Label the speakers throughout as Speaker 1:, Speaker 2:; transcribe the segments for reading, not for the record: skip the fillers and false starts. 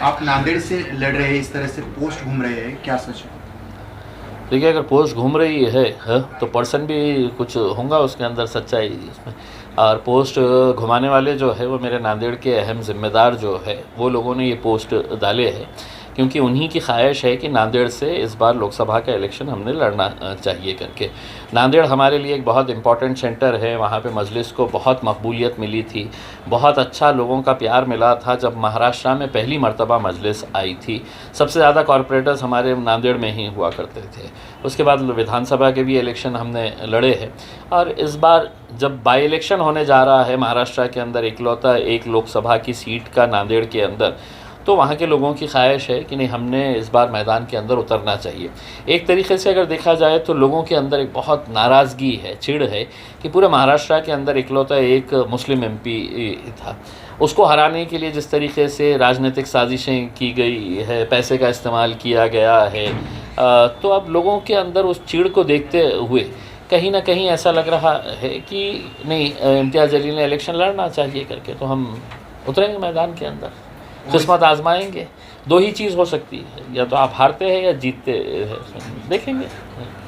Speaker 1: आप नांदेड़ से लड़ रहे हैं, इस तरह से पोस्ट घूम रहे हैं, क्या सच है?
Speaker 2: देखिए, अगर पोस्ट घूम रही है तो पर्सन भी कुछ होगा उसके अंदर सच्चाई इसमें। और पोस्ट घुमाने वाले जो है वो मेरे नांदेड़ के अहम ज़िम्मेदार जो है वो लोगों ने ये पोस्ट डाले हैं, क्योंकि उन्हीं की ख्वाहिश है कि नांदेड़ से इस बार लोकसभा का इलेक्शन हमने लड़ना चाहिए करके। नांदेड़ हमारे लिए एक बहुत इम्पॉर्टेंट सेंटर है, वहाँ पे मजलिस को बहुत मकबूलियत मिली थी, बहुत अच्छा लोगों का प्यार मिला था जब महाराष्ट्र में पहली मर्तबा मजलिस आई थी। सबसे ज़्यादा कॉरपोरेटर्स हमारे नांदेड़ में ही हुआ करते थे। उसके बाद विधानसभा के भी इलेक्शन हमने लड़े हैं, और इस बार जब बाई इलेक्शन होने जा रहा है महाराष्ट्र के अंदर इकलौता एक लोकसभा की सीट का नांदेड़ के अंदर, तो वहाँ के लोगों की ख्वाहिश है कि नहीं, हमने इस बार मैदान के अंदर उतरना चाहिए। एक तरीक़े से अगर देखा जाए तो लोगों के अंदर एक बहुत नाराज़गी है, चिढ़ है कि पूरे महाराष्ट्र के अंदर इकलौता एक मुस्लिम एमपी था, उसको हराने के लिए जिस तरीके से राजनीतिक साजिशें की गई है, पैसे का इस्तेमाल किया गया है, तो अब लोगों के अंदर उस चिढ़ को देखते हुए कहीं ना कहीं ऐसा लग रहा है कि नहीं, इम्तियाज़ जलील ने इलेक्शन लड़ना चाहिए करके, तो हम उतरेंगे मैदान के अंदर, किस्मत आजमाएंगे। दो ही चीज़ हो सकती है, या तो आप हारते हैं या जीतते हैं, देखेंगे।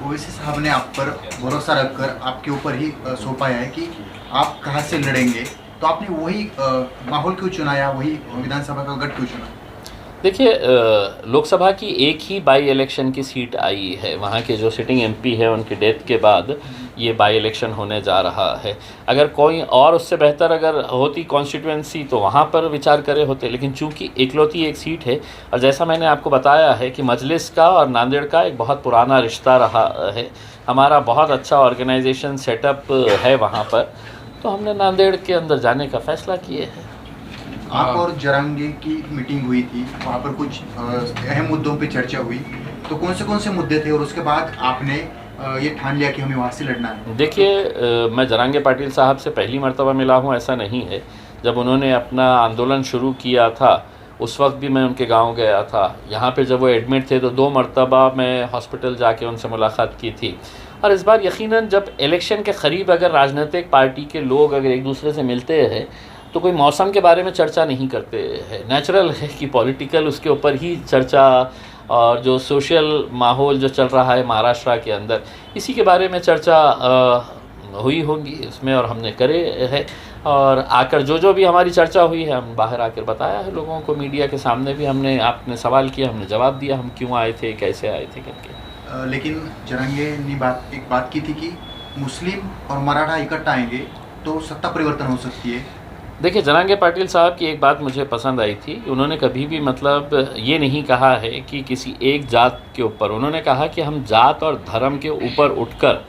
Speaker 1: ओवैसी साहब ने आप पर भरोसा रखकर आपके ऊपर ही सौंपाया है कि आप कहाँ से लड़ेंगे, तो आपने वही माहौल क्यों चुनाया, वही विधानसभा का गढ़ क्यों चुना?
Speaker 2: देखिए, लोकसभा की एक ही बाई इलेक्शन की सीट आई है, वहाँ के जो सिटिंग एमपी है उनकी डेथ के बाद ये बाई इलेक्शन होने जा रहा है। अगर कोई और उससे बेहतर अगर होती कॉन्स्टिट्यूंसी तो वहाँ पर विचार करे होते, लेकिन चूंकि इकलौती एक सीट है, और जैसा मैंने आपको बताया है कि मजलिस का और नांदेड़ का एक बहुत पुराना रिश्ता रहा है, हमारा बहुत अच्छा ऑर्गेनाइजेशन सेटअप है वहाँ पर, तो हमने नांदेड़ के अंदर जाने का फ़ैसला किए हैं।
Speaker 1: आप और जरांगे की मीटिंग हुई थी, वहाँ पर कुछ अहम मुद्दों पे चर्चा हुई, तो कौन से मुद्दे थे, और उसके बाद आपने ये ठान लिया कि हमें वहाँ से लड़ना है?
Speaker 2: देखिए, मैं जरांगे पाटिल साहब से पहली मर्तबा मिला हूँ ऐसा नहीं है। जब उन्होंने अपना आंदोलन शुरू किया था उस वक्त भी मैं उनके गांव गया था। यहाँ पे जब वो एडमिट थे तो 2 मर्तबा मैं हॉस्पिटल जाके उनसे मुलाकात की थी। और इस बार यकीनन जब इलेक्शन के करीब अगर राजनीतिक पार्टी के लोग अगर एक दूसरे से मिलते हैं तो कोई मौसम के बारे में चर्चा नहीं करते हैं। नेचुरल है कि पॉलिटिकल उसके ऊपर ही चर्चा, और जो सोशल माहौल जो चल रहा है महाराष्ट्र के अंदर, इसी के बारे में चर्चा हुई होगी इसमें, और हमने करे है। और आकर जो भी हमारी चर्चा हुई है हम बाहर आकर बताया है लोगों को, मीडिया के सामने भी हमने, आपने सवाल किया हमने जवाब दिया, हम क्यों आए थे, कैसे आए थे करके।
Speaker 1: लेकिन जरांगे ने एक बात की थी कि मुस्लिम और मराठा इकट्ठा आएंगे तो सत्ता परिवर्तन हो सकती है।
Speaker 2: देखिए, जरांगे पाटिल साहब की एक बात मुझे पसंद आई थी, उन्होंने कभी भी मतलब ये नहीं कहा है कि किसी एक जात के ऊपर, उन्होंने कहा कि हम जात और धर्म के ऊपर उठकर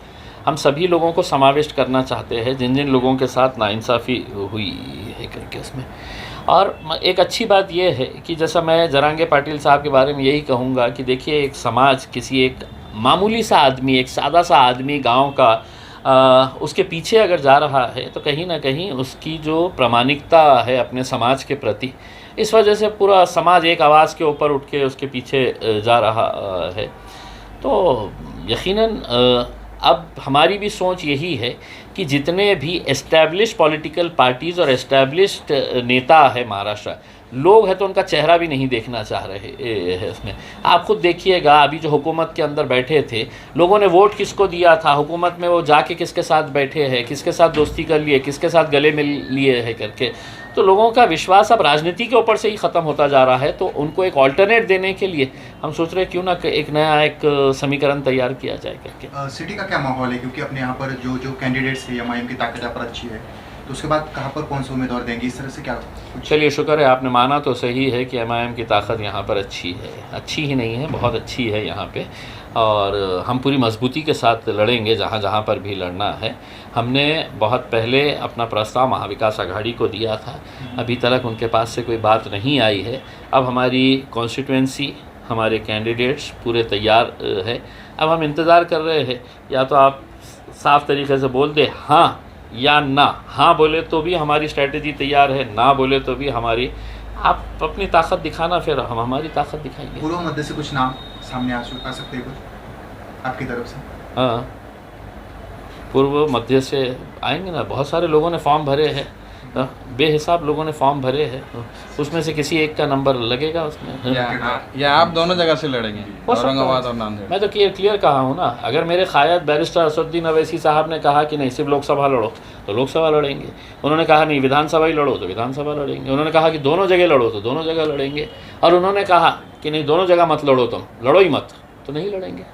Speaker 2: हम सभी लोगों को समाविष्ट करना चाहते हैं जिन जिन लोगों के साथ नाइंसाफ़ी हुई है करके उसमें। और एक अच्छी बात यह है कि जैसा मैं जरांगे पाटिल साहब के बारे में यही कहूँगा कि देखिए, एक समाज, किसी एक मामूली सा आदमी, एक सादा सा आदमी गाँव का, उसके पीछे अगर जा रहा है तो कहीं ना कहीं उसकी जो प्रामाणिकता है अपने समाज के प्रति, इस वजह से पूरा समाज एक आवाज़ के ऊपर उठ के उसके पीछे जा रहा है। तो यकीनन अब हमारी भी सोच यही है कि जितने भी एस्टैब्लिश पॉलिटिकल पार्टीज़ और एस्टैब्लिश्ड नेता है महाराष्ट्र, लोग हैं तो उनका चेहरा भी नहीं देखना चाह रहे हैं उसमें। आप खुद देखिएगा, अभी जो हुकूमत के अंदर बैठे थे, लोगों ने वोट किसको दिया था, हुकूमत में वो जाके किसके साथ बैठे हैं, किसके साथ दोस्ती कर लिए, किसके साथ गले मिल लिए है करके, तो लोगों का विश्वास अब राजनीति के ऊपर से ही ख़त्म होता जा रहा है। तो उनको एक ऑल्टरनेट देने के लिए हम सोच रहे हैं क्यों ना एक नया एक समीकरण तैयार किया जाए करके।
Speaker 1: सिटी का क्या माहौल है, क्योंकि अपने यहाँ पर जो कैंडिडेट्स है एमआईएम की ताकत यहाँ पर अच्छी है, तो उसके बाद कहाँ पर कौन से उम्मीदवार देंगे, इस तरह से क्या?
Speaker 2: चलिए, शुक्र है आपने माना तो सही है कि एमआईएम की ताकत यहाँ पर अच्छी है, अच्छी ही नहीं है बहुत अच्छी है यहाँ पे, और हम पूरी मजबूती के साथ लड़ेंगे जहाँ जहाँ पर भी लड़ना है। हमने बहुत पहले अपना प्रस्ताव महाविकास आघाड़ी को दिया था, अभी तक उनके पास से कोई बात नहीं आई है। अब हमारी कॉन्स्टिट्यूंसी, हमारे कैंडिडेट्स पूरे तैयार है, अब हम इंतज़ार कर रहे हैं, या तो आप साफ़ तरीके से बोल दे हाँ या ना। हाँ बोले तो भी हमारी स्ट्रेटजी तैयार है, ना बोले तो भी हमारी, आप अपनी ताकत दिखाना, फिर हम हमारी ताकत दिखाएंगे।
Speaker 1: पूर्व मध्य से कुछ नाम सामने आ सकते हैं कुछ आपकी तरफ से?
Speaker 2: हाँ, पूर्व मध्य से आएंगे ना, बहुत सारे लोगों ने फॉर्म भरे हैं, बेहिसाब लोगों ने फॉर्म भरे हैं, उसमें से किसी एक का नंबर लगेगा उसमें।
Speaker 3: या आप दोनों जगह से लड़ेंगे,
Speaker 2: हो सकता है।
Speaker 3: औरंगाबाद और नांदेड़?
Speaker 2: मैं तो क्लियर कहा हूँ ना, अगर मेरे क़ायद बैरिस्टर असदुद्दीन अवैसी साहब ने कहा कि नहीं सिर्फ लोकसभा लड़ो तो लोकसभा लड़ेंगे, उन्होंने कहा नहीं विधानसभा ही लड़ो तो विधानसभा लड़ेंगे, उन्होंने कहा कि दोनों जगह लड़ो तो दोनों जगह लड़ेंगे, और उन्होंने कहा कि नहीं दोनों जगह मत लड़ो, तुम लड़ो ही मत, तो नहीं लड़ेंगे।